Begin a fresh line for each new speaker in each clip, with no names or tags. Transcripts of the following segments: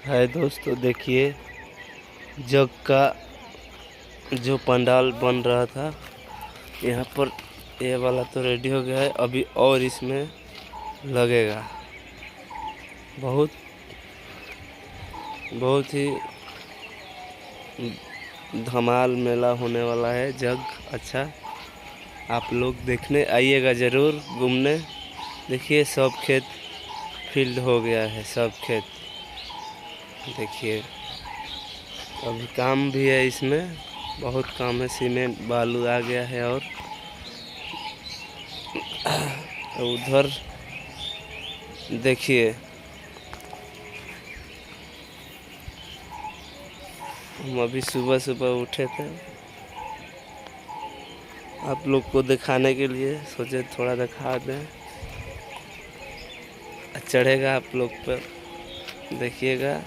है दोस्तों, देखिए जग का जो पंडाल बन रहा था यहाँ पर, ये वाला तो रेडी हो गया है, अभी और इसमें लगेगा। बहुत बहुत ही धमाल मेला होने वाला है। जग अच्छा, आप लोग देखने आइएगा ज़रूर घूमने। देखिए सब खेत फील्ड हो गया है, सब खेत। देखिए अभी काम भी है इसमें, बहुत काम है। सीमेंट बालू आ गया है। और उधर देखिए हम अभी सुबह सुबह उठे थे, आप लोग को दिखाने के लिए सोचे थोड़ा दिखा दें। चढ़ेगा आप लोग पर, देखिएगा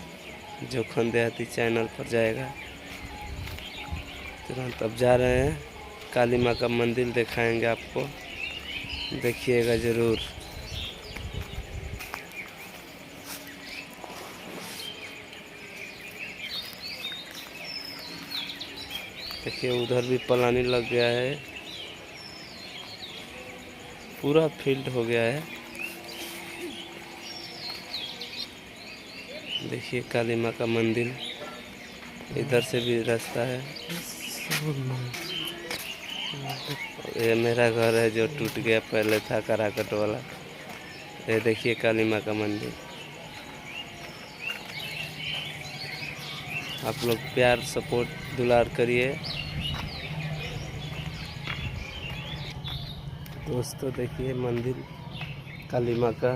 जोखन देहाती चैनल पर जाएगा तुरंत। अब जा रहे हैं, काली माँ का मंदिर दिखाएंगे आपको, देखिएगा ज़रूर। देखिए उधर भी पलानी लग गया है, पूरा फील्ड हो गया है। देखिए काली माँ का मंदिर, इधर से भी रास्ता है। ये मेरा घर है जो टूट गया, पहले था कराकट वाला। ये देखिए काली माँ का मंदिर। आप लोग प्यार सपोर्ट दुलार करिए दोस्तों। देखिए मंदिर काली माँ का।